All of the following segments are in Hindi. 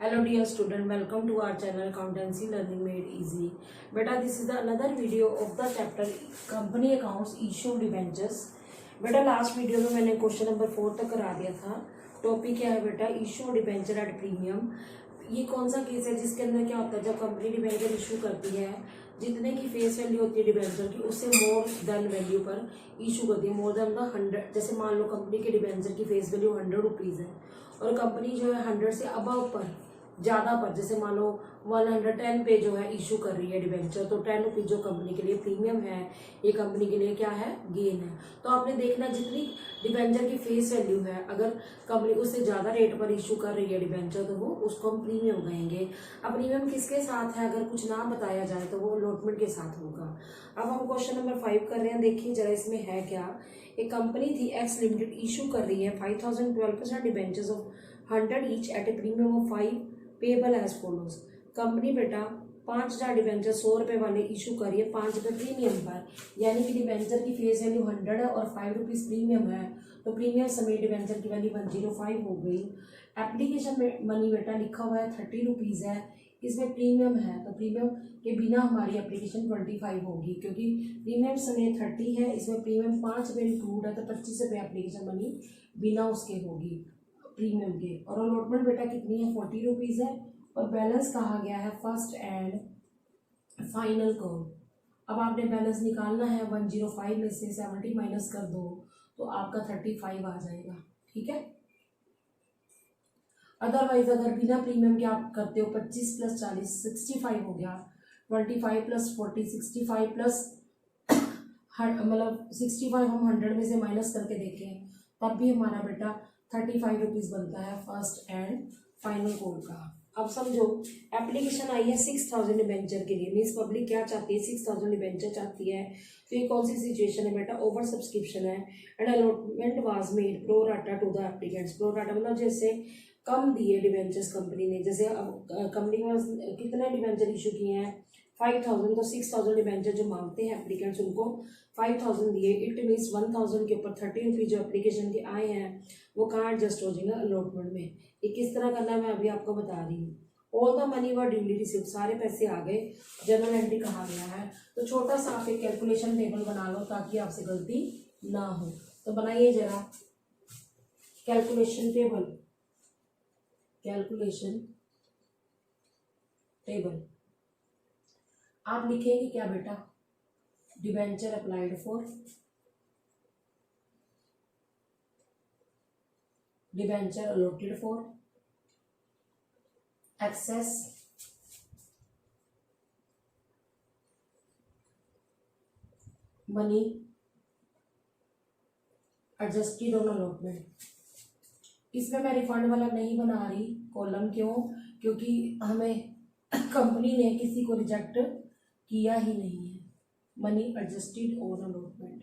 Hello dear student, welcome to our channel Accountancy Learning Made Easy. Beta, this is the another video of the chapter Company Accounts Issue Debentures. बेटा लास्ट वीडियो में मैंने क्वेश्चन नंबर 4 तक करा दिया था। टॉपिक क्या है बेटा? Issue debenture at premium. ये कौन सा केस है जिसके अंदर क्या होता है, जब कंपनी डिबेंचर इशू करती है, जितने की फेस वैल्यू होती है डिबेंचर की उससे मोर देन वैल्यू पर इशू करती है, मोर देन द 100। जैसे मान लो कंपनी के डिबेंचर की फेस वैल्यू 100 रुपीज़ है और कंपनी जो है 100 से अबव पर, ज़्यादा पर, जैसे मान लो 110 पे जो है इशू कर रही है डिबेंचर, तो 10 रुपीज़ जो कंपनी के लिए प्रीमियम है, ये कंपनी के लिए क्या है, गेन है। तो आपने देखना जितनी डिबेंचर की फेस वैल्यू है, अगर कंपनी उससे ज़्यादा रेट पर इशू कर रही है डिबेंचर, तो वो उसको हम प्रीमियम कहेंगे। अब प्रीमियम किसके साथ है, अगर कुछ ना बताया जाए तो वो अलॉटमेंट के साथ होगा। अब हम क्वेश्चन नंबर 5 कर रहे हैं। देखिए जरा इसमें है क्या। एक कंपनी थी एक्स लिमिटेड, इशू कर रही है 5012% debentures of 100 each at a premium of 5 payable as follows. Company बेटा 5000 डिबेंचर 100 रुपये वाले इशू करिए 5 रुपये प्रीमियम पर, यानी कि डिबेंचर की फेस वैल्यू 100 है और 5 रुपीज़ प्रीमियम है, तो प्रीमियम समेत डिबेंचर की वैल्यू 105 हो गई। एप्लीकेशन में मनी बेटा लिखा हुआ है 30 रुपीज़ है, इसमें प्रीमियम है तो प्रीमियम के बिना हमारी एप्लीकेशन 25 होगी, क्योंकि प्रीमियम समेत 30 है, इसमें प्रीमियम 5 रुपये इंक्लूड है, तो 25 रुपये एप्लीकेशन मनी बिना उसके होगी प्रीमियम के। और अलॉटमेंट बेटा कितनी है, 40 रुपीज़ है, और बैलेंस कहा गया है फर्स्ट एंड फाइनल को। अब आपने बैलेंस निकालना है, 105 में से 70 माइनस कर दो तो आपका 35 आ जाएगा, ठीक है। अदरवाइज अगर बिना प्रीमियम के आप करते हो 25 + 40 65 हो गया, 25 + 40 65 प्लस मतलब 65 हम 100 में से माइनस करके देखें तब भी हमारा बेटा 35 रुपीज़ बनता है फर्स्ट एंड फाइनल कोड का। अब समझो एप्लीकेशन आई है 6000 डिबेंचर के लिए, मीन्स पब्लिक क्या चाहती है, 6000 डिबेंचर चाहती है। तो ये कौन सी सिचुएशन है बेटा, ओवर सब्सक्रिप्शन है and allotment was made pro rata to the applicants. Pro rata मतलब जैसे कम दिए डिबेंचर्स कंपनी ने, जैसे अब कंपनी ने कितने डिबेंचर इशू किए हैं 5000, तो 6000 डिबेंचर जो मांगते हैं एप्लीकेंट्स उनको 5000 दिए। इट मीन्स 1000 के ऊपर 30 रुपीज़ जो एप्लीकेशन के आए हैं वो कहाँ एडजस्ट हो जाएंगे, अलॉटमेंट में। ये किस तरह करना है मैं अभी आपको बता रही हूँ। All the money were duly received, सारे पैसे आ गए, जर्नल एंट्री कहा गया है। तो छोटा सा आप एक कैलकुलेशन टेबल बना लो ताकि आपसे गलती ना हो। तो बनाइए जरा कैलकुलेशन टेबल, कैलकुलेशन टेबल। आप लिखेंगे क्या बेटा, debenture applied for, debenture allotted for, excess money adjusted on allotment. इसमें मैं रिफंड वाला नहीं बना रही कॉलम, क्यों, क्योंकि हमें कंपनी ने किसी को रिजेक्ट किया ही नहीं है। Money adjusted on allotment.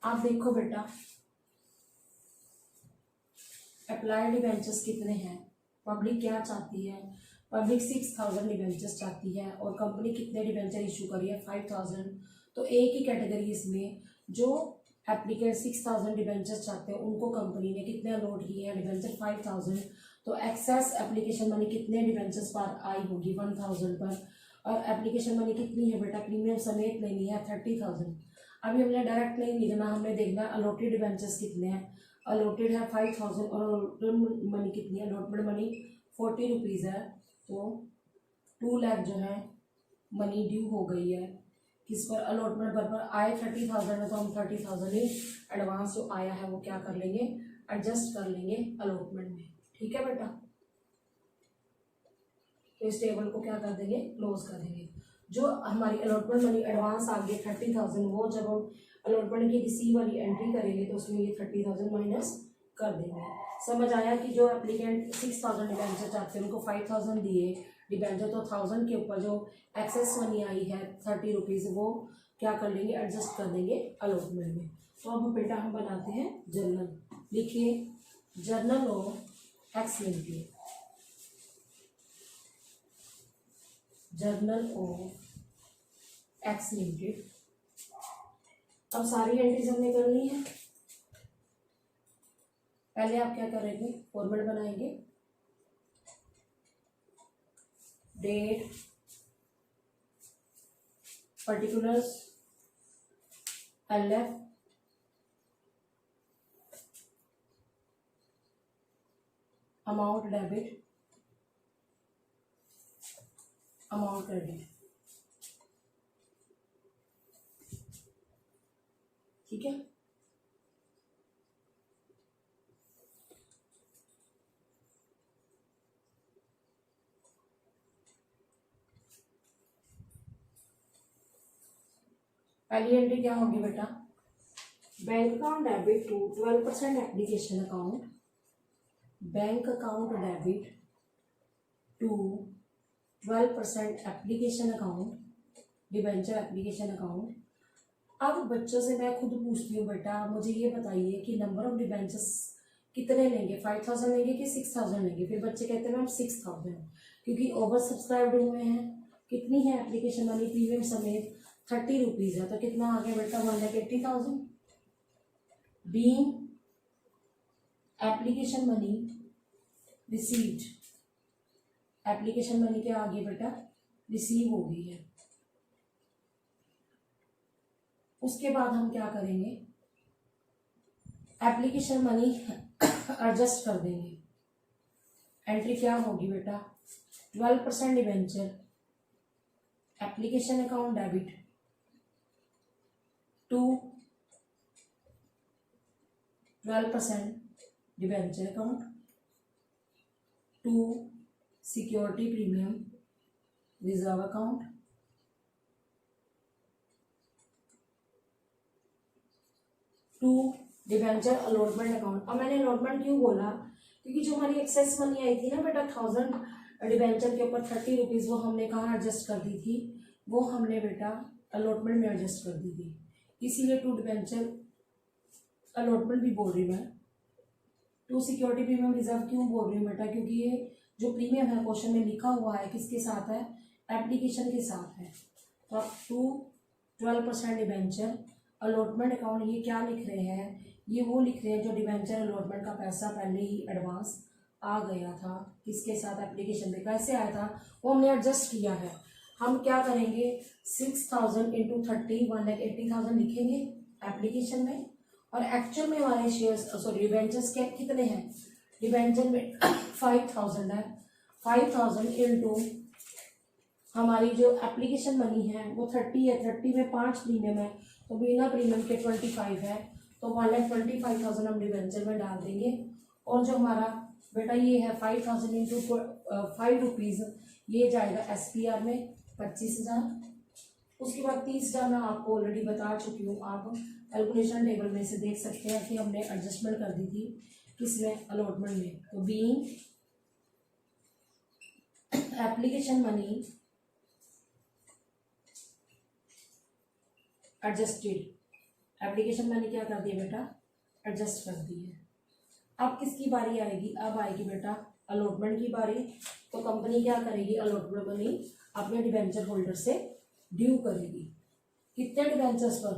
आप देखो बेटा अप्लाइड डिबेंचर्स कितने हैं, पब्लिक क्या चाहती है, पब्लिक 6000 डिबेंचर्स चाहती है और कंपनी कितने डिबेंचर इशू करी है 5000। तो एक ही कैटेगरी इसमें जो एप्लीकेंट 6000 डिबेंचर्स चाहते हैं उनको कंपनी ने कितने अलॉट किए हैं डिबेंचर 5000। तो एक्सेस एप्लीकेशन मनी कितने डिबेंचर्स पर आई होगी 1000 पर, और एप्लीकेशन मनी कितनी है बेटा प्रीमियम समेत लेनी है 30,000। अभी हमने डायरेक्ट नहीं लिखना, हमने देखना अलॉटेड डिबेंचर्स कितने हैं। अलॉटेड है 5000 और अलॉटमेंट मनी कितनी है, अलॉटमेंट मनी 40 रुपीज़ है, तो 2 लाख जो है मनी ड्यू हो गई है किस पर, अलॉटमेंट पर आए 30,000 है, तो हम 30,000 ही एडवांस जो आया है वो क्या कर लेंगे, एडजस्ट कर लेंगे अलॉटमेंट में, ठीक है बेटा। तो इस टेबल को क्या कर देंगे, क्लोज कर देंगे। जो हमारी अलॉटमेंट मनी एडवांस आ गई 30,000, वो जब हम अलॉटमेंट की रिसीव वाली एंट्री करेंगे तो उसमें ये 30,000 माइनस कर देंगे। समझ आया कि जो एप्लीकेंट 6000 डिबेंचर चाहते हैं उनको 5000 दिए डिबेंचर, तो 1000 के ऊपर जो एक्सेस मनी आई है 30 रुपीज़ वो क्या कर लेंगे, एडजस्ट कर देंगे अलॉटमेंट में। तो अब बेटा हम बनाते हैं जर्नल। लिखिए journal of x limited, journal of x limited. अब सारी एंट्रीज हमने करनी है। पहले आप क्या करेंगे, फॉर्मेट बनाएंगे, date, particulars, LF, amount debit, amount credit. ठीक है, पहली एंट्री क्या होगी बेटा, bank account debit to 12% application account, bank account debit to 12% application account, debenture application account. अब बच्चों से मैं खुद पूछती हूँ, बेटा मुझे ये बताइए कि नंबर ऑफ डिबेंचर्स कितने लेंगे, 5000 लेंगे कि 6000 लेंगे। फिर बच्चे कहते हैं मैम 6000, क्योंकि ओवर सब्सक्राइब्ड हुए हैं। कितनी है एप्लीकेशन मनी प्रीमियम समेत, 30 रुपीज़ है, तो कितना आ गया बेटा, 1,80,000। Being application money received, application money क्या आ गई बेटा, रिसीव हो गई है। उसके बाद हम क्या करेंगे, एप्लीकेशन मनी एडजस्ट कर देंगे। एंट्री क्या होगी बेटा, 12% debenture, application account debit to 12% debenture account to security premium reserve account to debenture allotment account. अब मैंने अलॉटमेंट क्यों बोला, क्योंकि जो हमारी एक्सेस मनी आई थी ना बेटा 1000 डिबेंचर के ऊपर 30 रुपीज़, वो हमने कहाँ एडजस्ट कर दी थी, वो हमने बेटा अलॉटमेंट में एडजस्ट कर दी थी। इसीलिए टू डिबेंचर अलॉटमेंट भी बोल रही मैं, टू सिक्योरिटी प्रीमियम रिजर्व क्यों बोल रही हूँ बेटा, क्योंकि ये जो प्रीमियम है क्वेश्चन में लिखा हुआ है किसके साथ है, एप्लीकेशन के साथ है। तो आप टू 12% डिबेंचर अलॉटमेंट अकाउंट, ये क्या लिख रहे हैं, ये वो लिख रहे हैं जो डिबेंचर अलॉटमेंट का पैसा पहले ही एडवांस आ गया था, किसके साथ, एप्लीकेशन में। कैसे आया था, वो हमने एडजस्ट किया है। हम क्या करेंगे, 6000 इंटू 30, 1,80,000 लिखेंगे एप्लीकेशन में, और एक्चुअल में हमारे शेयर्स सॉरी डिबेंचर्स के कितने हैं, डिबेंचर में 5000 है, 5000 इंटू हमारी जो एप्लीकेशन मनी है वो 30 है, 30 में 5 प्रीमियम है, तो बिना प्रीमियम के 25 है, तो 1,25,000 हम डिबेंचर में डाल देंगे। और जो हमारा बेटा ये है 5000 इंटू 5 रुपीज़, ये जाएगा SPR में 25,000। उसके बाद 30,000 मैं आपको ऑलरेडी बता चुकी हूँ, आप कैलकुलेशन टेबल में से देख सकते हैं कि हमने एडजस्टमेंट कर दी थी किसमें, अलॉटमेंट में। तो being application money adjusted, application मैंने क्या कर दिया बेटा, एडजस्ट कर दी है। अब किसकी बारी आएगी, अब आएगी बेटा अलॉटमेंट की बारी। तो कंपनी क्या करेगी, अलॉटमेंट मनी अपने डिबेंचर होल्डर से ड्यू करेगी। कितने डिबेंचर्स पर,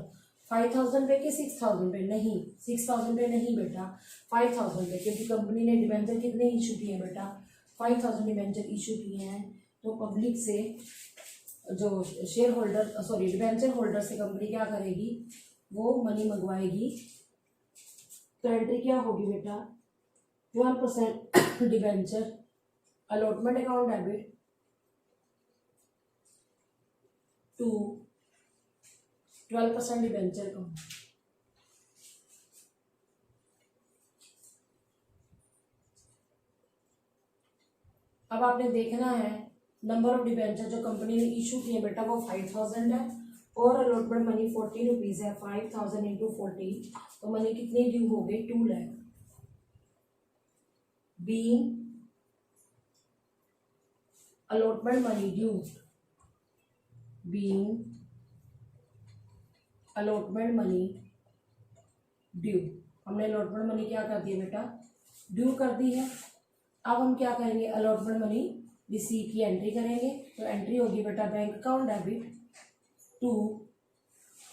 5000 पे कि 6000 पे, नहीं 6000 पे नहीं बेटा, 5000 पे, क्योंकि कंपनी ने डिबेंचर कितने इशू किए हैं बेटा, 5000 डिबेंचर इशू किए हैं। तो पब्लिक से जो share holder sorry debenture holder से कंपनी क्या करेगी, वो मनी मंगवाएगी। तो एंट्री क्या होगी बेटा, 12% debenture allotment account debit to 12% debenture account. अब आपने देखना है नंबर ऑफ डिबेंचर जो कंपनी ने इशू किए बेटा वो 5000 है, और अलॉटमेंट मनी 40 रुपीज़ है। 5000 इंटू 40, तो मनी कितनी ड्यू हो गई, 2 lakh. Being allotment money due, being allotment money due, हमने अलॉटमेंट मनी क्या कर दी बेटा, ड्यू कर दी है। अब हम क्या करेंगे, अलॉटमेंट मनी रिसीव की एंट्री करेंगे। तो एंट्री होगी बेटा bank account debit to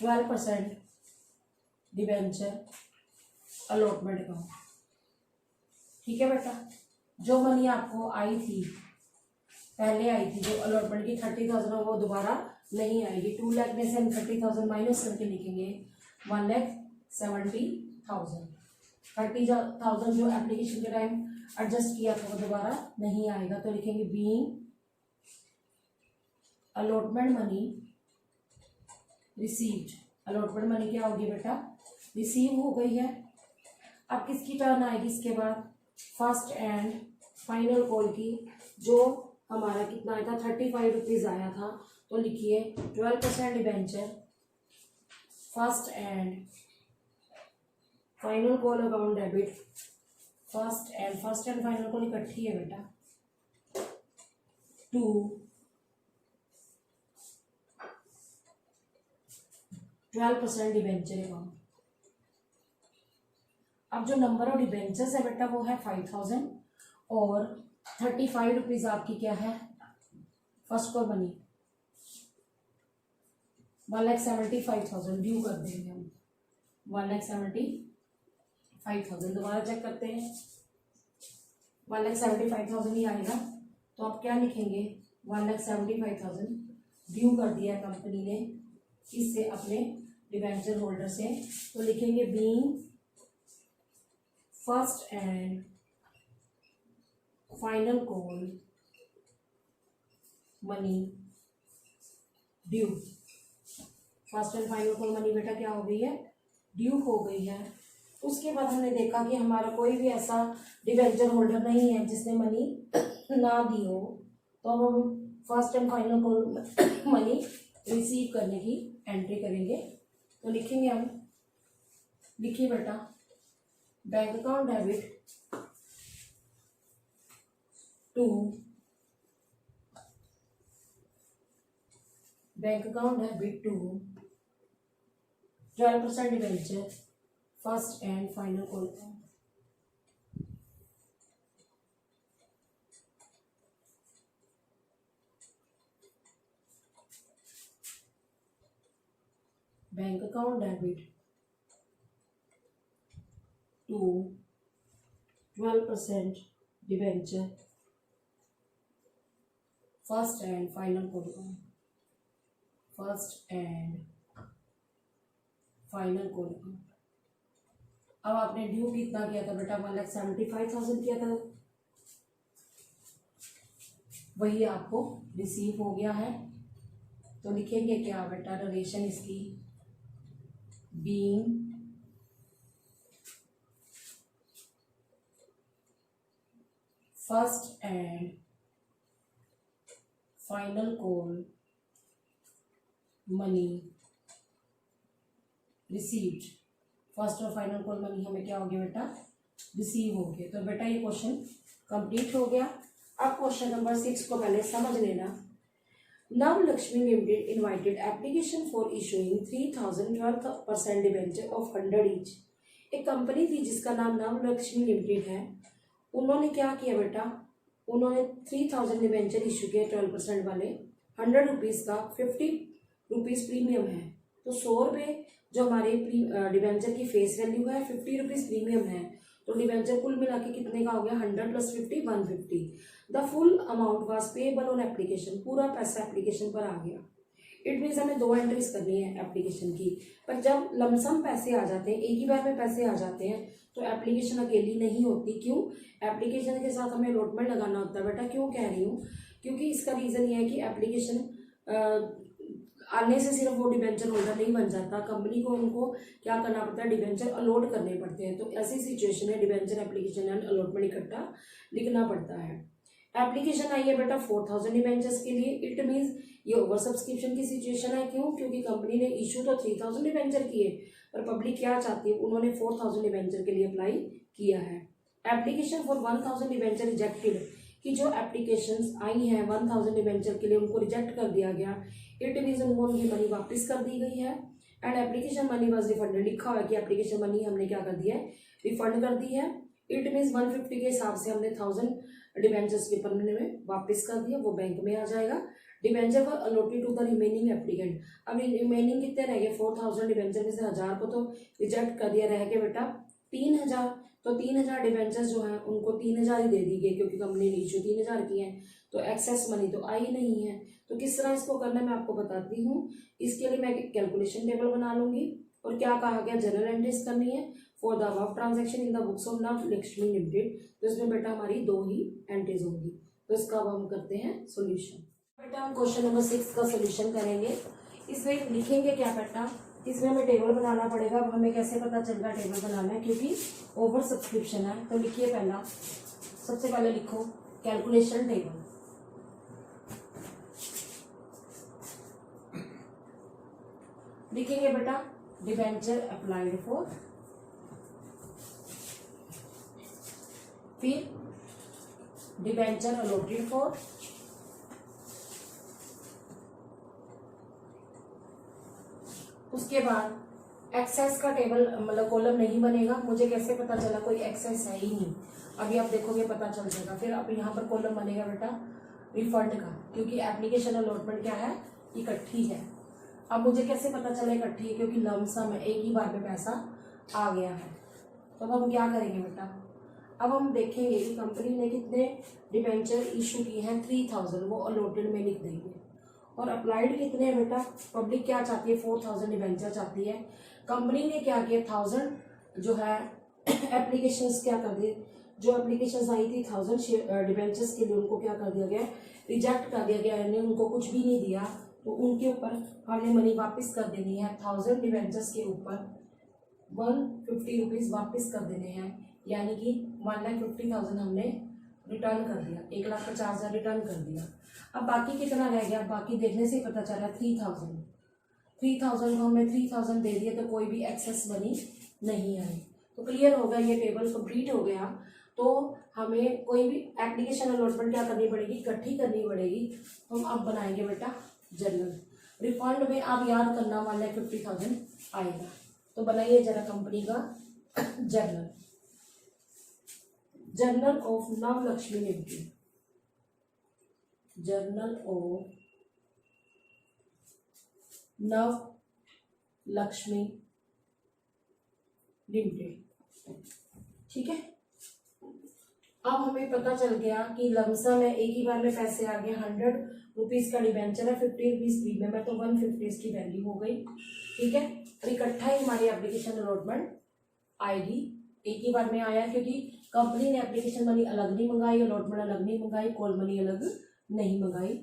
12% debenture allotment account. ठीक है बेटा, जो मनी आपको आई थी पहले आई थी जो अलॉटमेंट की 30,000 वो दोबारा नहीं आएगी। 2 लाख में से हम 30,000 माइनस करके लिखेंगे 1,70,000। 30,000 जो एप्लीकेशन के टाइम एडजस्ट किया था वो दोबारा नहीं आएगा, तो लिखेंगे being allotment money received. Allotment money क्या होगी बेटा, रिसीव हो गई है। अब किसकी टर्न आएगी इसके बाद, फर्स्ट एंड फाइनल कॉल की, जो हमारा कितना आया था 35 रुपीज़ आया था, तो लिखिए 12% debenture first and final call account debit. First and final call इकट्ठी है बेटा, टू 12% डिबेंचर अकाउंट। अब जो नंबर ऑफ डिबेंचर्स है बेटा वो है 5,000 और 35 रुपीज़ आपकी क्या है फर्स्ट कॉल मनी, 1,75,000 ड्यू कर देंगे हम, 1,75,000। दोबारा चेक करते हैं, 1,75,000 ही आएगा, तो आप क्या लिखेंगे 1,75,000 ड्यू कर दिया कंपनी ने इससे अपने डिबेंचर होल्डर से, तो लिखेंगे being first and final call money due. First and final call money बेटा क्या हो गई है, ड्यू हो गई है। उसके बाद हमने देखा कि हमारा कोई भी ऐसा डिबेंचर होल्डर नहीं है जिसने मनी ना दी हो, तो अब हम first and final call money receive करने की एंट्री करेंगे। तो लिखेंगे हम, लिखिए बेटा bank account debit to bank account debit to 12% debenture first and final call account. Bank account debit to 12% debenture first and final call account. First and final call account. अब आपने ड्यू कितना किया था बेटा, 1,75,000 किया था, वही आपको रिसीव हो गया है। तो लिखेंगे क्या बेटा, नरेशन इसकी being first and final call money received. First और फाइनल कॉल मनी हमें क्या हो गया बेटा, रिसीव हो गया। तो बेटा ये क्वेश्चन कंप्लीट हो गया। अब क्वेश्चन नंबर 6 को पहले समझ लेना। नव Lakshmi limited invited application for issuing 3,012% debenture of 100 each. एक कंपनी थी जिसका नाम नव लक्ष्मी लिमिटेड है, उन्होंने क्या किया बेटा, उन्होंने 3,000 डिबेंचर इशू किए 12% वाले, 100 रुपीज़ का 50 रुपीज़ प्रीमियम है, तो 100 रुपये जो हमारे डिबेंचर की फेस वैल्यू है, 50 रुपीज़ प्रीमियम है, तो डिबेंचर कुल मिला के कितने का हो गया, 100 + 50 150। The full amount was payable on application. पूरा पैसा एप्लीकेशन पर आ गया। इट मीन्स हमें 2 एंट्रीज करनी है एप्लीकेशन की, पर जब लमसम पैसे आ जाते हैं, एक ही बार में पैसे आ जाते हैं, तो एप्लीकेशन अकेली नहीं होती। क्यों, एप्लीकेशन के साथ हमें अलॉटमेंट लगाना होता है बेटा। क्यों कह रही हूँ, क्योंकि इसका रीज़न ये है कि एप्लीकेशन आने से सिर्फ वो डिबेंचर होल्डर नहीं बन जाता, कंपनी को उनको क्या करना पड़ता है, डिबेंचर अलॉट करने पड़ते हैं। तो ऐसी सिचुएशन में डिबेंचर एप्लीकेशन एंड अलॉटमेंट इकट्ठा लिखना पड़ता है। एप्लीकेशन आई है बेटा 4,000 डिबेंचर्स के लिए। इट मीन्स ये ओवर सब्सक्रिप्शन की सिचुएशन है। क्यों, क्योंकि कंपनी ने इशू तो 3,000 डिबेंचर किए, पर पब्लिक क्या चाहती है, उन्होंने 4,000 डिबेंचर के लिए अप्लाई किया है। एप्लीकेशन फॉर 1,000 डिबेंचर रिजेक्टेड, कि जो एप्लीकेशंस आई हैं 1,000 डिबेंचर के लिए उनको रिजेक्ट कर दिया गया। इट मीन्स उनको उनकी मनी वापस कर दी गई है। And application money was refunded, लिखा हुआ है कि एप्लीकेशन मनी हमने क्या कर दिया है, रिफंड कर दी है। इट मीन्स 150 के हिसाब से हमने 1,000 डिबेंचर्स के पन्ने में वापस कर दिया, वो बैंक में आ जाएगा। Debenture for allotted to the remaining applicant. अब रिमेनिंग कितने रह गए, 4,000 डिबेंचर में से 1,000 को तो रिजेक्ट कर दिया, रह गए बेटा 3,000। तो 3000 डिबेंचर्स जो हैं उनको 3000 ही दे दी गई, क्योंकि कंपनी ने इशू 3000 की है, तो एक्सेस मनी तो आई नहीं है। तो किस तरह इसको करना है मैं आपको बताती हूँ। इसके लिए मैं कैलकुलेशन टेबल बना लूंगी, और क्या कहा गया, जनरल एंट्रीज करनी है for the above transaction in the books of Navlakshmi limited. तो इसमें बेटा हमारी 2 ही एंट्रीज होंगी। तो इसका अब हम करते हैं सोल्यूशन। बेटा हम क्वेश्चन नंबर 6 का सोल्यूशन करेंगे। इसमें लिखेंगे क्या बेटा, इसमें हमें टेबल बनाना पड़ेगा। अब हमें कैसे पता चलेगा टेबल बनाना है, क्योंकि ओवर सब्सक्रिप्शन है। तो लिखिए पहला, सबसे पहले लिखो कैलकुलेशन टेबल। लिखेंगे बेटा डिबेंचर अप्लाइड फॉर, फिर डिबेंचर अलॉटेड फॉर, उसके बाद एक्सेस का टेबल मतलब कॉलम नहीं बनेगा। मुझे कैसे पता चला, कोई एक्सेस है ही नहीं, अभी आप देखोगे पता चल जाएगा। फिर अब यहाँ पर कॉलम बनेगा बेटा रिफंड का, क्योंकि एप्लीकेशन अलॉटमेंट क्या है, इकट्ठी है। अब मुझे कैसे पता चला इकट्ठी है, क्योंकि लमसम है, एक ही बार में पैसा आ गया है। तो अब हम क्या करेंगे बेटा, अब हम देखेंगे कि कंपनी ने कितने डिबेंचर इशू किए हैं, 3000, वो अलॉटेड में लिख देंगे। और अप्लाइड कितने हैं बेटा, पब्लिक क्या चाहती है, 4000 डिबेंचर चाहती है। कंपनी ने क्या किया, 1000 जो है एप्लीकेशंस क्या कर दिए, जो एप्लीकेशंस आई थी 1000 डिबेंचर्स के लिए, उनको क्या कर दिया गया, रिजेक्ट कर दिया गया, यानी उनको कुछ भी नहीं दिया। तो उनके ऊपर हमने मनी वापस कर देनी है। 1000 डिबेंचर्स के ऊपर 150 रुपीज़ वापस कर देने हैं, यानी कि 1,50,000 हमने रिटर्न कर दिया, 1,50,000 रिटर्न कर दिया। अब बाकी कितना रह गया, बाकी देखने से पता चला 3000 को हमने 3000 दे दिए, तो कोई भी एक्सेस मनी नहीं आई। तो क्लियर हो गया, ये टेबल कंप्लीट हो गया। तो हमें कोई भी एप्लीकेशन अलॉटमेंट क्या करनी पड़ेगी, इकट्ठी करनी पड़ेगी। तो हम अब बनाएंगे बेटा जर्नल। रिफंड में आप याद करना 1,50,000 आएगा। तो बनाइए जरा कंपनी का journal, journal of Navlakshmi limited, journal of Navlakshmi limited. ठीक है, अब हमें पता चल गया कि लमसम है, एक ही बार में पैसे आ गए। 100 रुपीज़ का डिबेंचर है, 50 रुपीज़ प्रीमियम है, तो 150 इसकी वैल्यू हो गई। ठीक है, और इकट्ठा ही हमारी एप्लीकेशन अलॉटमेंट आएगी, एक ही बार में आया, क्योंकि कंपनी ने एप्लीकेशन मनी अलग नहीं मंगाई, अलॉटमेंट अलग नहीं मंगाई, कॉल मनी अलग नहीं मंगाई।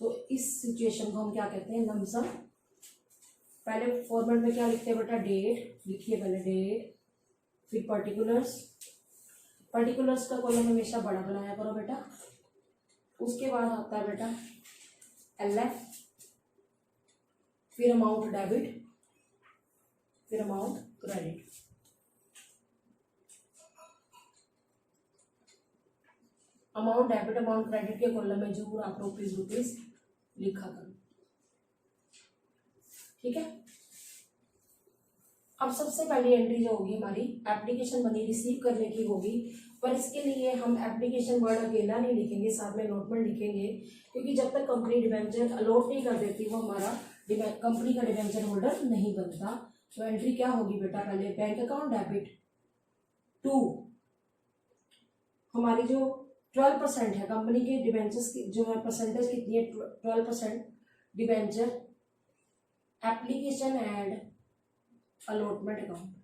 तो इस सिचुएशन को हम क्या कहते हैं, लमसम। पहले फॉर्मेट में क्या लिखते हैं बेटा, डेट लिखिए पहले, डेट, फिर पर्टिकुलर्स। पर्टिकुलर्स का कॉलम हमेशा बड़ा बनाया करो बेटा। उसके बाद आता है बेटा LF, फिर अमाउंट डेबिट, फिर amount credit. Amount debit amount credit के कॉलम में जरूर आप रुपीज लिखा करो। ठीक है, अब सबसे पहली एंट्री जो होगी हमारी एप्लीकेशन मनी रिसीव करने की होगी, पर इसके लिए हम एप्लीकेशन वर्ड अकेला नहीं लिखेंगे, साथ में अलॉटमेंट लिखेंगे, क्योंकि जब तक कंपनी डिबेंचर अलॉट नहीं कर देती वो हमारा कंपनी का डिबेंचर होल्डर नहीं बनता। तो एंट्री क्या होगी बेटा, पहले बैंक अकाउंट डेबिट टू, हमारी जो 12% है कंपनी के डिबेंचर्स की जो है, परसेंटेज कितनी है, 12% debenture application and allotment account,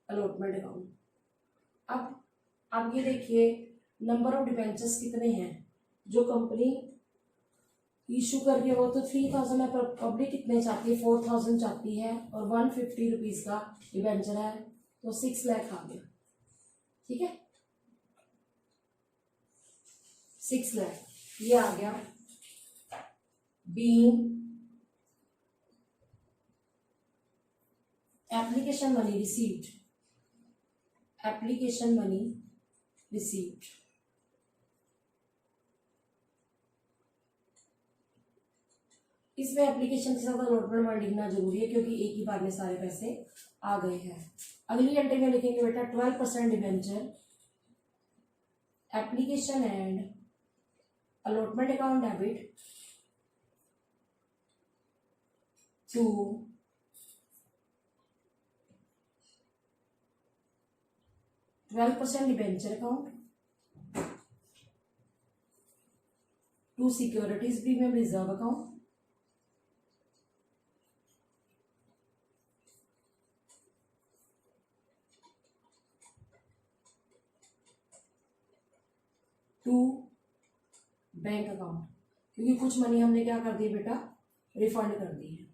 allotment account. अब ये देखिए नंबर ऑफ डिबेंचर्स कितने हैं, जो कंपनी इशू कर रही है वो तो 3000 है, पर पब्लिक कितने चाहती है, 4000 चाहती है, और 150 रुपीज़ का डिबेंचर है, तो 6 लाख आ गया। ठीक है, 6 लाख ये आ गया। Being application money received, application money received. इसमें एप्लीकेशन के साथ अलॉटमेंट वर्ड लिखना जरूरी है, क्योंकि एक ही बार में सारे पैसे आ गए हैं। अगली एंट्री में लिखेंगे बेटा 12% debenture application and allotment account debit to 12% debenture account, 2 securities premium reserve account, 2 bank account, क्योंकि कुछ मनी हमने क्या कर दी बेटा, रिफंड कर दी है।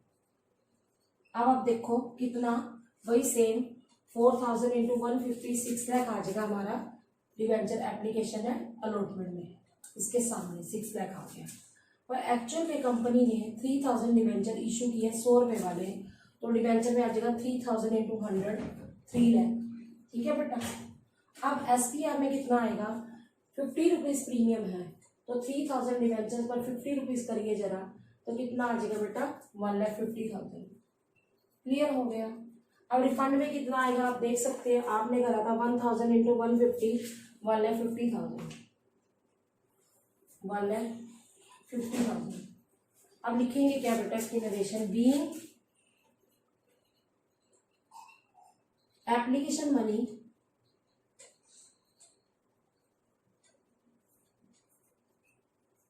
अब आप देखो कितना, वही सेम 4000 इंटू 150 6 लाख आ जाएगा हमारा डिवेंचर एप्लीकेशन है अलॉटमेंट में, इसके सामने 6 लाख आ गया। पर एक्चुअल में कंपनी ने 3000 डिवेंचर इशू किए 100 रुपये वाले, तो डिवेंचर में आ जाएगा 3000 इंटू 100 3 लाख। ठीक है बेटा। अब SPR में कितना आएगा, 50 रुपीज़ प्रीमियम है, तो 3000 डिवेंचर पर 50 रुपीज़ करिए जरा, तो कितना आ जाएगा बेटा, 1,50,000। क्लियर हो गया। अब रिफंड में कितना आएगा आप देख सकते हैं, आपने करा था 1000 इंटू 150 1,50,000 1,50,000। अब लिखेंगे क्या बेटा इसकी narration, being application money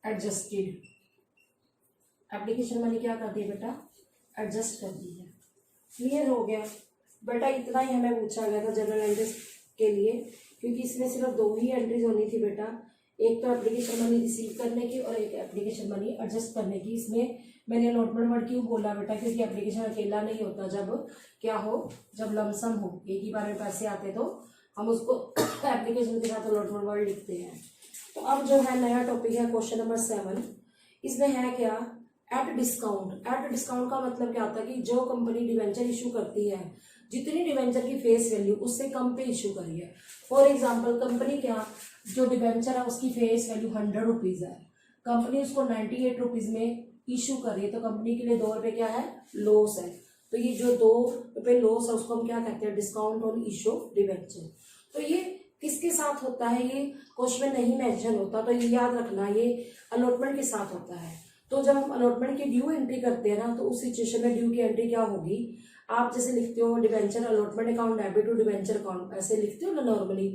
adjusted, application money क्या कर दी बेटा, एडजस्ट कर दी है। क्लियर हो गया बेटा। इतना ही हमें पूछा गया था जनरल एंट्रीज के लिए, क्योंकि इसमें सिर्फ 2 ही एंट्रीज होनी थी बेटा, एक तो एप्लीकेशन मनी रिसीव करने की और एक एप्लीकेशन मनी एडजस्ट करने की। इसमें मैंने अलॉटमेंट वर्ड क्यों बोला बेटा, क्योंकि एप्लीकेशन अकेला नहीं होता, जब क्या हो, जब लमसम हो, एक ही बार में पैसे आते तो हम उसको एप्लीकेशन के साथ अलॉटमेंट वर्ड लिखते हैं। तो अब जो है नया टॉपिक है क्वेश्चन नंबर 7। इसमें है क्या, एट डिस्काउंट। एट डिस्काउंट का मतलब क्या होता है कि जो कंपनी डिवेंचर इशू करती है, जितनी डिवेंचर की फेस वैल्यू उससे कम पे इशू करिए। फॉर एग्जांपल कंपनी क्या, जो डिवेंचर है उसकी फेस वैल्यू 100 रुपीज़ है, कंपनी उसको 98 रुपीज़ में इशू कर रही है, तो कंपनी के लिए 2 रुपये क्या है, लॉस है। तो ये जो 2 रुपये लॉस है उसको हम क्या कहते हैं, डिस्काउंट ऑन इशू डिवेंचर। तो ये किसके साथ होता है, ये क्वेश्चन में नहीं मेंशन होता, तो ये याद रखना, ये अलॉटमेंट के साथ होता है। तो जब हम अलॉटमेंट की ड्यू एंट्री करते हैं ना, तो उस सिचुएशन में ड्यू की एंट्री क्या होगी, आप जैसे लिखते हो debenture allotment account debit to debenture account, ऐसे लिखते हो ना नॉर्मली,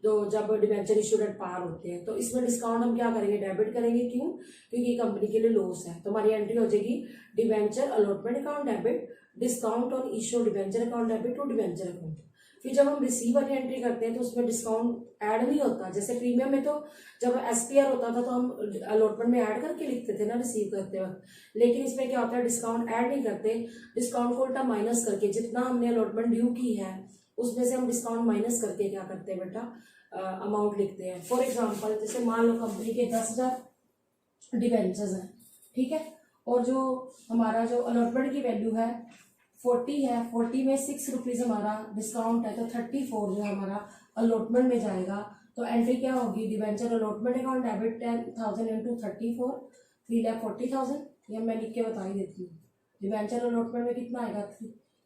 तो जब डिवेंचर इशूड एट पार होते हैं, तो इसमें डिस्काउंट हम क्या करेंगे, डेबिट करेंगे। क्यों, क्योंकि कंपनी के लिए लॉस है, तो हमारी एंट्री हो जाएगी debenture allotment account debit discount on issue debenture account debit to debenture account. फिर जब हम रिसीव वाली एंट्री करते हैं तो उसमें डिस्काउंट ऐड नहीं होता। जैसे प्रीमियम में तो जब SPR होता था तो हम अलॉटमेंट में ऐड करके लिखते थे ना रिसीव करते वक्त, लेकिन इसमें क्या होता है, डिस्काउंट ऐड नहीं करते, डिस्काउंट को उल्टा माइनस करके, जितना हमने अलॉटमेंट ड्यू की है उसमें से हम डिस्काउंट माइनस करके क्या करते हैं बेटा, अमाउंट लिखते हैं। फॉर एग्जाम्पल जैसे मान लो कंपनी के 10,000 डिवेंचर्स हैं, ठीक है, और जो हमारा जो अलॉटमेंट की वैल्यू है 40 है, 40 में 6 रुपीज़ हमारा डिस्काउंट है, तो 34 जो हमारा अलॉटमेंट में जाएगा। तो एंट्री क्या होगी, debenture allotment account debit 10,000 into 34 3,40,000। ये मैं लिख के बता ही देती हूँ। डिवेंचर अलॉटमेंट में कितना आएगा,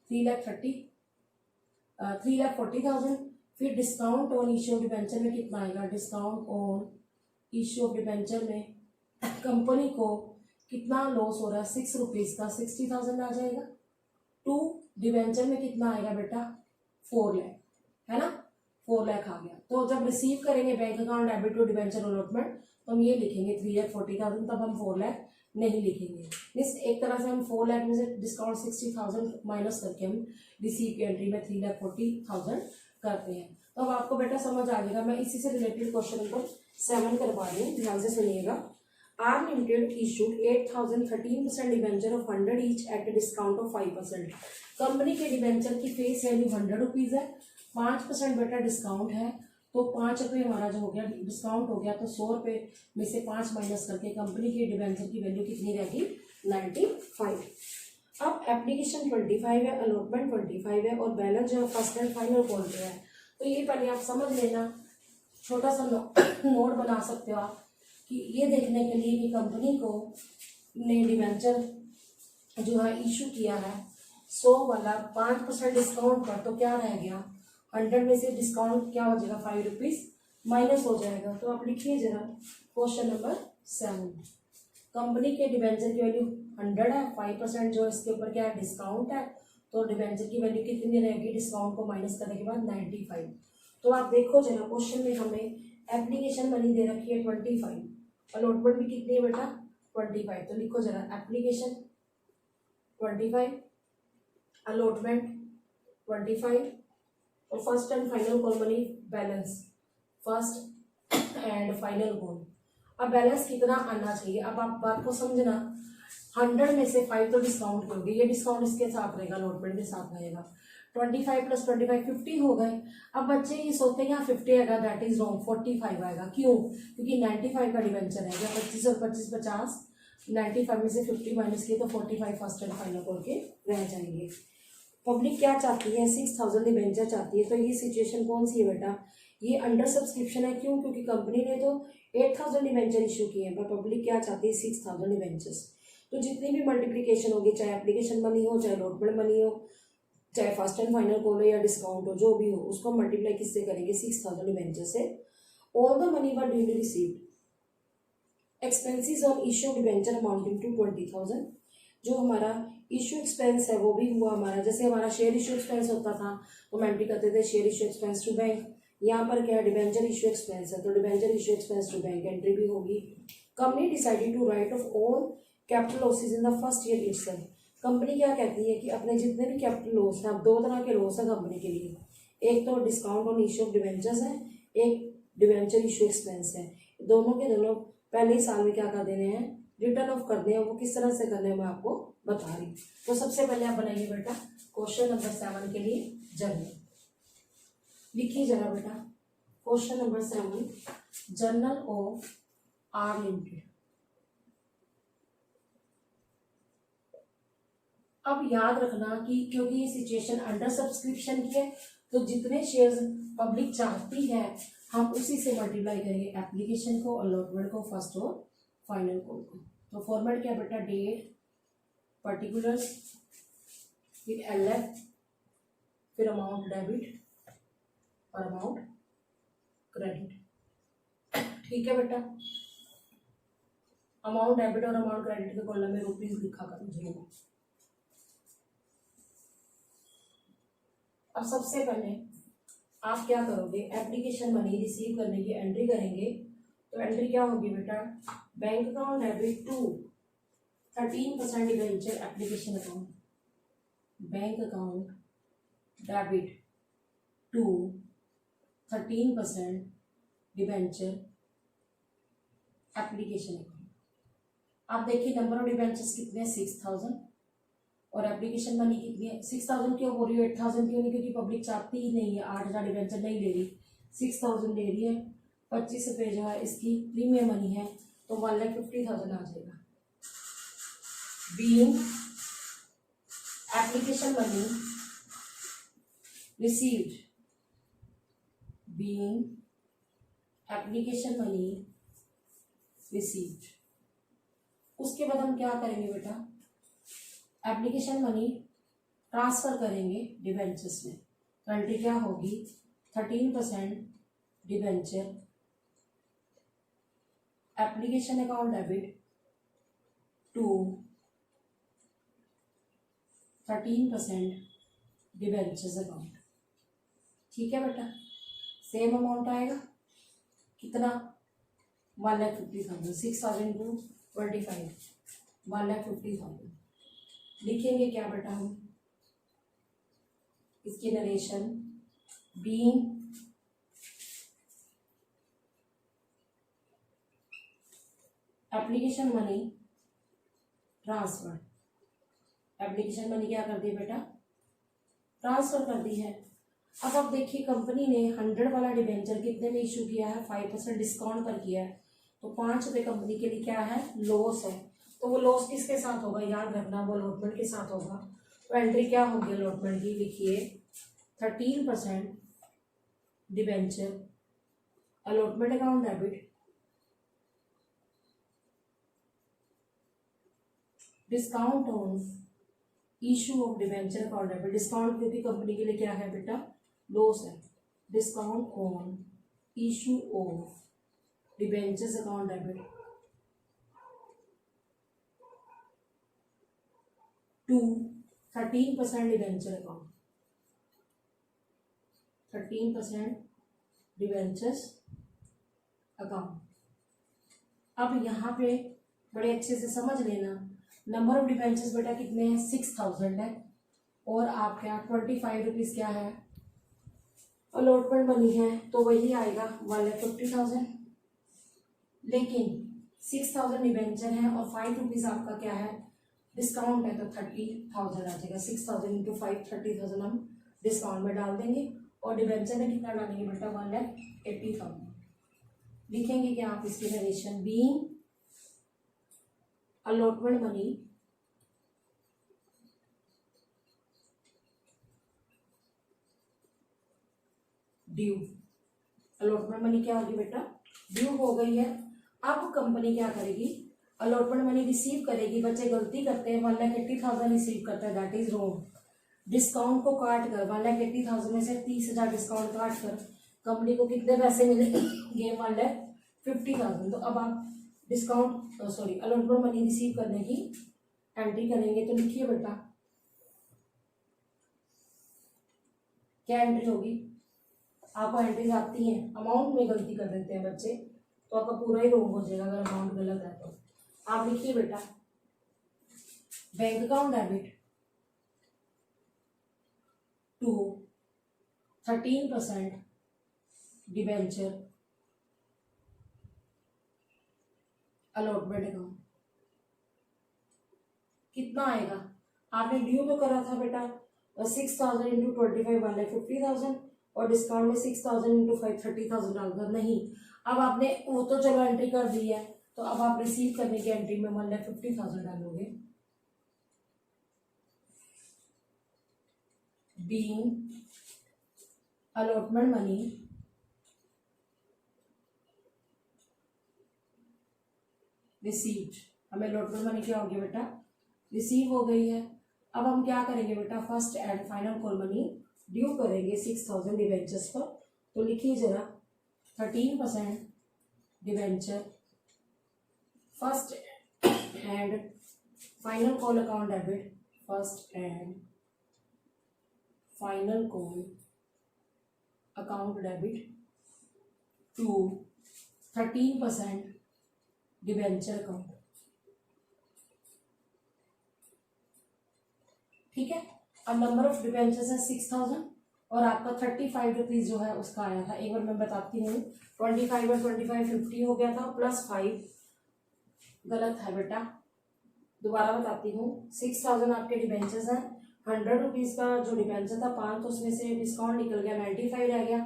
3,40,000। फिर discount on issue of debenture में कितना आएगा, discount on issue of debenture में कंपनी को कितना लॉस हो रहा है, 6 रुपीज़ का 60,000 आ जाएगा। 2 डिवेंचर में कितना आएगा बेटा, 4 लाख, है ना, 4 लाख आ गया। तो जब रिसीव करेंगे bank account debit to debenture allotment, तो हम ये लिखेंगे 3,40,000, तब हम 4 लाख नहीं लिखेंगे। मीन्स एक तरह से हम 4 लाख में से डिस्काउंट 60,000 माइनस करके हम रिसीव की एंट्री में 3,40,000 करते हैं। तो अब आपको बेटा समझ आ जाएगा। मैं इसी से रिलेटेड क्वेश्चन नंबर 7 करवा रही हूँ, ध्यान से सुनिएगा। R limited issued 8,000 13% debenture of 100 each at discount of 5%। Company के डिवेंचर की फेस वैल्यू 100 रुपीज़ है, 5% बेटा डिस्काउंट है, तो 5 रुपये हमारा जो हो गया डिस्काउंट हो गया, तो 100 रुपये में से 5 माइनस करके कंपनी के डिवेंचर की वैल्यू कितनी रहेगी, 95। अब एप्लीकेशन 25 है, अलॉटमेंट 25 है, और बैलेंस जो है फर्स्ट एंड फाइनल कॉल पे है। तो ये पहले आप समझ लेना, छोटा सा नोट बना सकते हो आप, कि ये देखने के लिए कि कंपनी को ने डिवेंचर जो है इशू किया है 100 वाला 5% डिस्काउंट पर, तो क्या रह गया, 100 में से डिस्काउंट क्या हो जाएगा, 5 रुपीज़ माइनस हो जाएगा। तो आप लिखिए जरा क्वेश्चन नंबर 7। कंपनी के डिवेंचर की वैल्यू 100 है, 5% जो इसके ऊपर क्या है, डिस्काउंट है, तो डिवेंचर की वैल्यू कितनी रहेगी, डिस्काउंट को माइनस करने के बाद 95। तो आप देखो जरा क्वेश्चन में हमें एप्लीकेशन मनी दे रखी है 25, अलॉटमेंट भी कितनी है बेटा 25। तो लिखो जरा एप्लीकेशन 25, अलॉटमेंट 25 और first and final call money balance, first and final call. अब बैलेंस कितना आना चाहिए, अब आप बात को समझना। 100 में से 5 तो डिस्काउंट होगी, ये डिस्काउंट इसके साथ रहेगा, अलॉटमेंट के साथ रहेगा। 25 + 25 50 हो गए। अब बच्चे ये सोचते हैं यहाँ 50 आएगा, दैट इज रॉन्ग, 45 आएगा। क्यों? क्योंकि 95 का डिवेंचर है, जब 25 और 25 50, 95 में से 50 माइनस किए तो 45 फर्स्ट एंड फाइनल कॉल के रह जाएंगे। पब्लिक क्या चाहती है 6000 डिवेंचर चाहती है। तो ये सिचुएशन कौन सी है बेटा, ये अंडर सब्सक्रिप्शन है। क्यों? क्योंकि कंपनी ने तो 8000 डिवेंचर इशू किए हैं, पर पब्लिक क्या चाहती है 6000 डिवेंचर्स। तो जितनी भी मल्टीप्लिकेशन होगी, चाहे एप्लीकेशन मनी हो, चाहे अलॉटमेंट मनी हो, चाहे फर्स्ट एंड फाइनल कॉल हो या डिस्काउंट हो, जो भी हो, उसको मल्टीप्लाई किससे करेंगे 6000 डिवेंचर से। All the money were duly received. Expenses on issue debenture amounting to 20,000। जो हमारा इश्यू एक्सपेंस है वो भी हुआ हमारा, जैसे हमारा शेयर इश्यू एक्सपेंस होता था तो हम एंट्री करते थे share issue expense to bank. यहाँ पर क्या है डिवेंचर इश्यू एक्सपेंस है, तो debenture issue expense to bank entry भी होगी। Company decided to write off all capital losses in the first year itself. Company क्या कहती है कि अपने जितने भी कैपिटल लॉस हैं, अब 2 तरह के लॉस है कंपनी के लिए, एक तो discount on issue of debentures है, एक डिवेंचर इश्यू एक्सपेंस है। दोनों के दोनों पहले ही साल में क्या कर देने हैं, रिटर्न ऑफ कर दें। वो किस तरह से करने मैं आपको बता रही हूँ। तो सबसे पहले आप बनाइए बेटा क्वेश्चन नंबर 7 के लिए जर्नल। लिखिए जरा बेटा question number 7, journal of R limited. अब याद रखना कि क्योंकि ये सिचुएशन अंडर सब्सक्रिप्शन की है, तो जितने शेयर्स पब्लिक चाहती है हम उसी से मल्टीप्लाई करेंगे, एप्लीकेशन को, अलॉटमेंट को, फर्स्ट और फाइनल को। तो फॉर्मेट क्या बेटा, डेट, पर्टिकुलर्स, फिर LF, फिर अमाउंट डेबिट और अमाउंट क्रेडिट। ठीक है बेटा, अमाउंट डेबिट और अमाउंट क्रेडिट के कॉलम में रुपीज लिखा कर जरूर। अब सबसे पहले आप क्या करोगे, एप्लीकेशन मनी रिसीव करने की एंट्री करेंगे। तो एंट्री क्या होगी बेटा, bank account debit to 13% debenture application account, bank account debit to 13% debenture application account. आप देखिए नंबर ऑफ डिवेंचर्स कितने 6000 और एप्लीकेशन मनी कितनी है 6000। क्यों बोल रही हो 8000 क्यों नहीं, क्योंकि पब्लिक चाहती ही नहीं है, 8000 डिवेंचर नहीं ले रही, 6000 ले रही है। 25 रुपये जो है इसकी प्रीमियम मनी है, तो 1,50,000 आ जाएगा। Being application money received, being application money received. उसके बाद हम क्या करेंगे बेटा, एप्लीकेशन मनी ट्रांसफर करेंगे डिवेंचर्स में। एंट्री क्या होगी 13% debenture application account debit to 13% debentures account. ठीक है बेटा, सेम अमाउंट आएगा कितना 1,50,000, 6,000 टू 25, 1,50,000। लिखेंगे क्या बेटा हम इसकी narration, being application money transfer. Application money क्या कर दी बेटा, ट्रांसफर कर दी है। अब आप देखिए कंपनी ने 100 वाला डिवेंचर कितने में इशू किया है, 5% डिस्काउंट पर किया है, तो 5 रुपये कंपनी के लिए क्या है, लॉस है। तो वो लॉस किसके साथ होगा, याद रखना वो अलॉटमेंट के साथ होगा। तो एंट्री क्या होगी अलॉटमेंट की, लिखिए 13% debenture allotment account debit discount on issue of debenture account debit. Discount क्योंकि कंपनी के लिए क्या है बेटा, लॉस है। Discount on issue of debentures account debit to 13% debenture account, 13% debentures account. अब यहाँ पे बड़े अच्छे से समझ लेना, नंबर ऑफ डिवेंचर्स बेटा कितने हैं, 6000 है, और आप क्या 25 रुपीज़ क्या है अलॉटमेंट मनी है, तो वही आएगा 1,50,000। लेकिन 6000 डिवेंचर है और 5 रुपीज़ आपका क्या है डिस्काउंट है, तो 30,000 आ जाएगा। 6000 इंटू 5 30,000 हम डिस्काउंट में डाल देंगे, और डिवेंचर में कितना डालेंगे बेटा 1,80,000। लिखेंगे कि आप इसकी narration being allotment money due. Allotment money क्या होगी बेटा, ड्यू हो गई है। अब कंपनी क्या करेगी, अलॉटमेंट मनी रिसीव करेगी। बच्चे गलती करते हैं, 1,80,000 रिसीव करता है, दैट इज रॉन्ग। डिस्काउंट को काट कर 1,80,000 में से 30,000 डिस्काउंट काट कर कंपनी को कितने पैसे मिलेंगे, 1,50,000। तो अब आप डिस्काउंट अलॉटमेंट मनी रिसीव करने की एंट्री करेंगे, तो लिखिए बेटा क्या एंट्री होगी। आपको एंट्रीज आती हैं, अमाउंट में गलती कर देते हैं बच्चे, तो आपका पूरा ही रॉन्ग हो जाएगा अगर अमाउंट गलत है तो। आप लिखिए बेटा bank account debit to 13% debenture allotment account. कितना आएगा, आपने ड्यू तो करा था बेटा 6,000 इंटू 25 1,50,000, और डिस्काउंट में 6,000 इंटू 5 30,000 डालकर नहीं। अब आपने वो तो चलो एंट्री कर दी है, तो अब आप रिसीव करने की एंट्री में 1,50,000 डालोगे। Being allotment money received. हमें अलॉटमेंट मनी क्या होगी बेटा, रिसीव हो गई है। अब हम क्या करेंगे बेटा, first and final call money due करेंगे 6,000 डिवेंचर्स पर। तो लिखिए जरा 13% debenture first and final call account debit, first and final call account debit to 13% debenture account. ठीक है। अब नंबर ऑफ डिवेंचर्स है 6,000, और आपका 35 रुपीज जो है उसका आया था। एक बार मैं बताती हूँ, 25 और 25 50 हो गया था, प्लस 5 गलत है बेटा, दोबारा बताती हूँ। 6,000 आपके डिवेंचर्स हैं, 100 रुपीज का जो डिवेंचर था 5, तो उसमें से डिस्काउंट निकल गया 95 रह गया,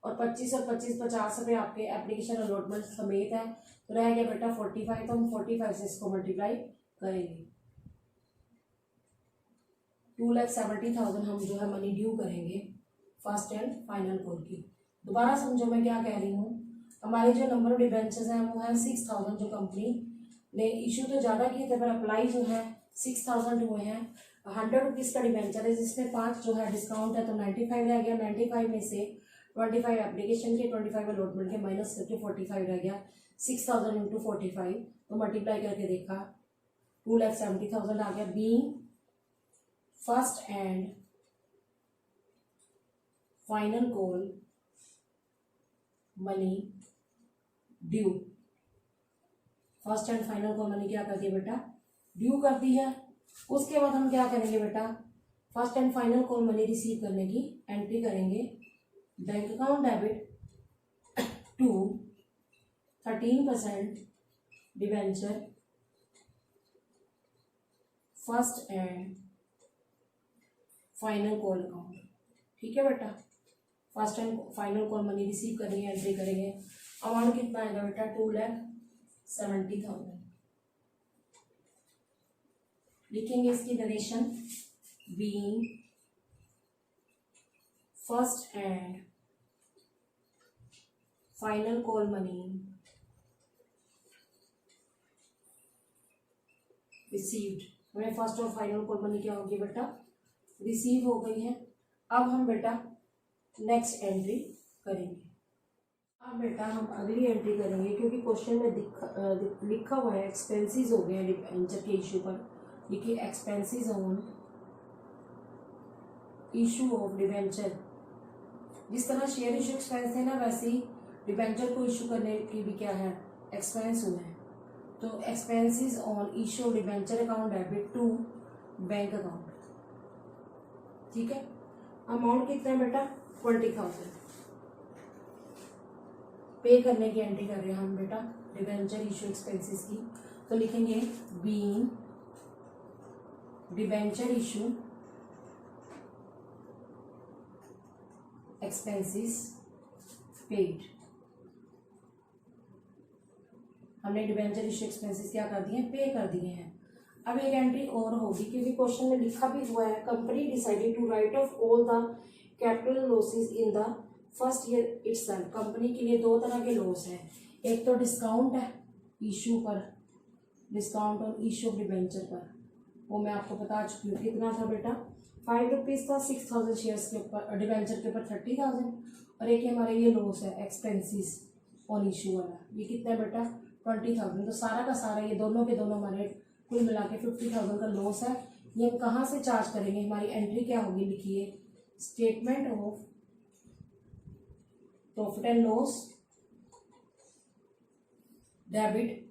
और 25 और 25 50 रुपये आपके एप्लीकेशन अलॉटमेंट समेत है, तो रह गया बेटा 45। तो हम 45 से इसको मल्टीप्लाई करेंगे, 2,70,000 हम जो है मनी ड्यू करेंगे फर्स्ट एंड फाइनल कॉल की। दोबारा समझो मैं क्या कह रही हूँ, हमारे जो नंबर ऑफ डिवेंचर्स हैं वो है 6,000, जो कंपनी ने इशू तो ज़्यादा किए थे पर अप्लाई जो है 6,000 हुए हैं। 100 रुपीज़ का डिवेंचर है जिसमें 5 जो है डिस्काउंट है, तो 95 रह गया। 95 में से 25 एप्लीकेशन के, 25 अलॉटमेंट के माइनस करके 45 रह गया। 6,000 इंटू 45, तो मल्टीप्लाई करके देखा 2,70,000 आ गया। Being first and final call money due. First and final call money क्या कर दी बेटा, ड्यू कर दी है। उसके बाद हम क्या करेंगे बेटा, first and final call money receive करने की एंट्री करेंगे। Bank account debit to 13% debenture first and final call account. ठीक है बेटा, first and final call money receive करेंगे, एंट्री करेंगे। अमाउंट कितना आएगा बेटा, 2,70,000। लिखेंगे इसकी narration, being first and final call money received. हमें फर्स्ट और फाइनल कॉल मनी क्या होगी बेटा, रिसीव हो गई है। अब हम बेटा नेक्स्ट एंट्री करेंगे। अब बेटा हम अगली एंट्री करेंगे, क्योंकि क्वेश्चन में लिखा हुआ है एक्सपेंसेस हो गए डिवेंचर के इशू पर। देखिए expenses on issue of debenture जिस तरह शेयर इशू एक्सपेंस थे ना, वैसे ही डिबेंचर को इशू करने की भी क्या है, एक्सपेंस हुए हैं। तो expenses on issue debenture account debit to bank account. ठीक है, अमाउंट कितना है बेटा, 20,000 पे करने की एंट्री कर रहे हैं हम बेटा डिबेंचर इशू एक्सपेंसेस की। तो लिखेंगे being debenture issue expenses paid. हमने डिबेंचर इशू एक्सपेंसेस क्या कर दिए, पे कर दिए हैं। अब एक एंट्री और होगी, क्योंकि क्वेश्चन में लिखा भी हुआ है, company decided to write off all the capital losses in the first year itself. Company के लिए दो तरह के लॉस हैं, एक तो डिस्काउंट है इशू पर, discount on issue of debenture पर, वो मैं आपको बता चुकी हूँ। कितना था बेटा, 5 रुपीज़ था 6,000 शेयर्स के ऊपर, डिबेंचर के ऊपर 30,000। और एक हमारे ये लॉस है एक्सपेंसिस ऑन इशू वाला, ये कितना है बेटा 20,000। तो सारा का सारा ये दोनों के दोनों हमारे कुल मिला के 50,000 का लॉस है। ये हम कहाँ से चार्ज करेंगे, हमारी एंट्री क्या होगी, लिखिए statement of profit and loss debit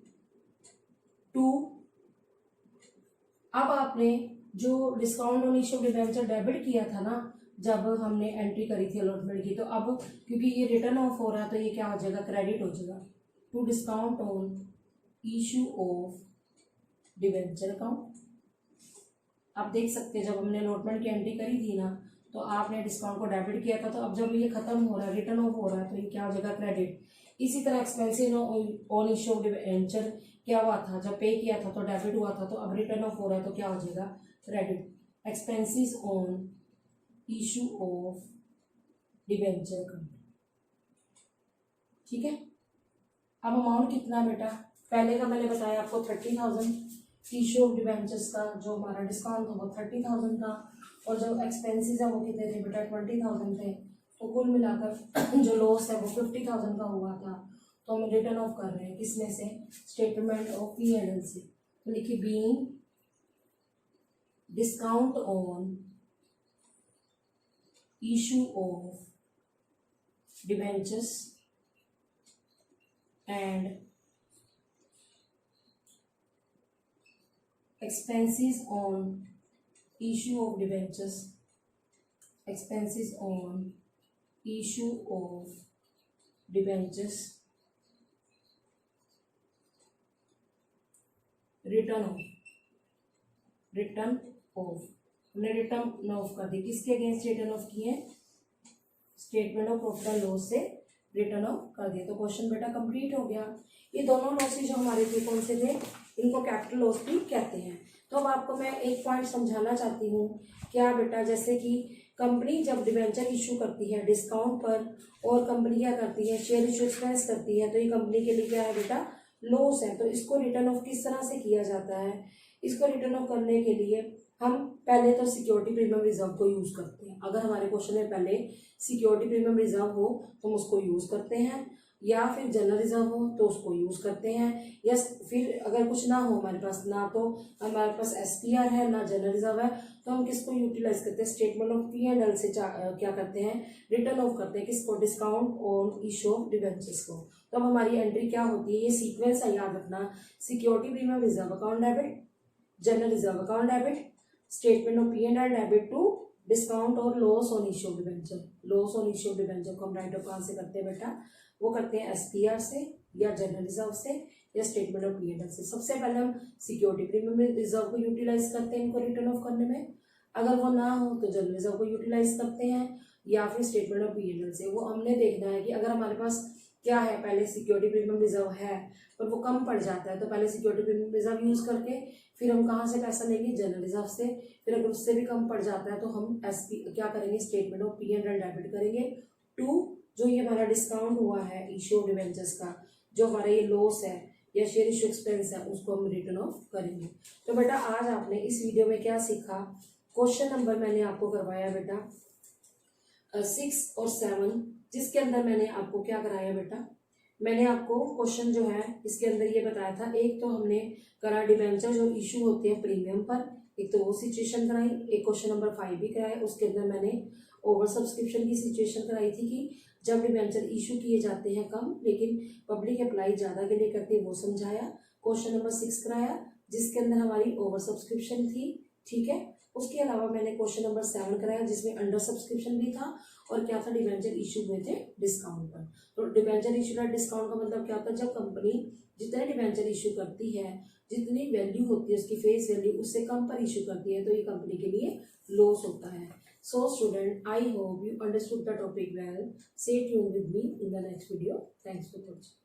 to. अब आपने जो discount on issue debenture debit किया था ना, जब हमने एंट्री करी थी अलॉटमेंट की, तो अब क्योंकि ये रिटर्न ऑफ हो रहा है तो ये क्या हो जाएगा, क्रेडिट हो जाएगा to discount on issue of debenture account. आप देख सकते हैं जब हमने अलॉटमेंट की एंट्री करी थी ना, तो आपने डिस्काउंट को डेबिट किया था, तो अब जब ये खत्म हो रहा है, रिटर्न ऑफ हो रहा है, तो ये क्या हो जाएगा, क्रेडिट। इसी तरह expensive on issue of debenture क्या हुआ था, जब पे किया था तो डेबिट हुआ था, तो अब रिटर्न ऑफ हो रहा है तो क्या हो जाएगा, credit. Expenses on issue of debenture account. ठीक है, अब अमाउंट कितना बेटा, पहले का मैंने बताया आपको 30,000 इशू ऑफ डिबेंचर्स का, जो हमारा डिस्काउंट था वो 30,000 था, और जो एक्सपेंसेस है वो कितने थे बेटा 20,000 थे। तो कुल मिलाकर जो लॉस है वो 50,000 का हुआ था। तो हम रिटर्न ऑफ कर रहे हैं किसमें से, स्टेटमेंट ऑफ P&L से। तो लिखिए being discount on issue of debentures and expenses on issue of debentures, expenses on issue of debentures, return of हमने रिटर्न ऑफ कर दी, किसके अगेंस्ट रिटर्न ऑफ किए, statement of profit and loss से रिटर्न ऑफ कर दिया। तो क्वेश्चन बेटा कंप्लीट हो गया। ये दोनों लॉसेज जो हमारे थे कौन से थे, इनको कैपिटल लॉस भी कहते हैं। तो अब आपको मैं एक पॉइंट समझाना चाहती हूँ, क्या बेटा, जैसे कि कंपनी जब डिबेंचर इशू करती है डिस्काउंट पर, और कंपनी क्या करती है, शेयर इशू एक्सपेंस करती है, तो ये कंपनी के लिए क्या है बेटा, लॉस है। तो इसको रिटर्न ऑफ किस तरह से किया जाता है, इसको रिटर्न ऑफ करने के लिए हम पहले तो सिक्योरिटी प्रीमियम रिजर्व को यूज करते हैं। अगर हमारे क्वेश्चन में पहले सिक्योरिटी प्रीमियम रिजर्व हो तो हम उसको यूज करते हैं, या फिर जनरल रिजर्व हो तो उसको यूज करते हैं, या फिर अगर कुछ ना हो हमारे पास, ना तो हमारे पास SPR है ना जनरल रिजर्व है, तो हम किसको यूटिलाइज करते हैं, स्टेटमेंट ऑफ P&L से क्या करते हैं, रिटर्न ऑफ करते हैं, किसको, discount on issue of debentures को। तो अब हमारी एंट्री क्या होती है, ये सीक्वेंस है, याद रखना, security premium reserve account debit, general reserve account debit, statement of P&L debit to discount और loss on issue of debenture. Loss on issue of debenture को हम राइट ऑफ कहाँ से करते हैं बेटा, वो करते हैं SPR से, या जनरल रिजर्व से, या स्टेटमेंट ऑफ P&L से। सबसे पहले हम सिक्योरिटी प्रीमियम रिजर्व को यूटिलाइज करते हैं इनको रिटर्न ऑफ करने में, अगर वो ना हो तो जनरल रिजर्व को यूटिलाइज करते हैं, या फिर स्टेटमेंट ऑफ P&L से। वो हमने देखना है कि अगर हमारे पास क्या है, पहले सिक्योरिटी प्रीमियम रिजर्व है पर वो कम पड़ जाता है, तो पहले सिक्योरिटी प्रीमियम रिजर्व यूज करके फिर हम कहाँ से पैसा लेंगे, जनरल रिजर्व से। फिर अगर उससे भी कम पड़ जाता है तो हम क्या करेंगे, स्टेटमेंट ऑफ P&L डेबिट करेंगे टू जो ये हमारा डिस्काउंट हुआ है इशू ऑफ डिबेंचर्स का, जो हमारा ये लॉस है या शेयर इशू एक्सपेंस है, उसको हम रिटर्न ऑफ करेंगे। तो बेटा आज आपने इस वीडियो में क्या सीखा, क्वेश्चन नंबर मैंने आपको करवाया बेटा 6 और 7, जिसके अंदर मैंने आपको क्या कराया बेटा, मैंने आपको क्वेश्चन जो है इसके अंदर ये बताया था, एक तो हमने करा डिबेंचर जो इशू होते हैं प्रीमियम पर, एक तो वो सिचुएशन कराई, एक क्वेश्चन नंबर 5 भी कराया उसके अंदर मैंने, ओवर सब्सक्रिप्शन की सिचुएशन कराई थी कि जब डिबेंचर इशू किए जाते हैं कम लेकिन पब्लिक अप्लाई ज़्यादा के लिए करती है, वो समझाया। क्वेश्चन नंबर 6 कराया जिसके अंदर हमारी ओवर सब्सक्रिप्शन थी, ठीक है। उसके अलावा मैंने क्वेश्चन नंबर 7 कराया जिसमें अंडर सब्सक्रिप्शन भी था और क्या था, डिबेंचर इशू हुए थे डिस्काउंट पर। तो डिबेंचर इशू का डिस्काउंट का मतलब क्या होता है, जब कंपनी जितने डिबेंचर इशू करती है, जितनी वैल्यू होती है उसकी फेस वैल्यू उससे कम पर इशू करती है, तो ये कंपनी के लिए लॉस होता है। So student, I hope you understood the topic well. Stay tuned with me in the next video. Thanks for watching.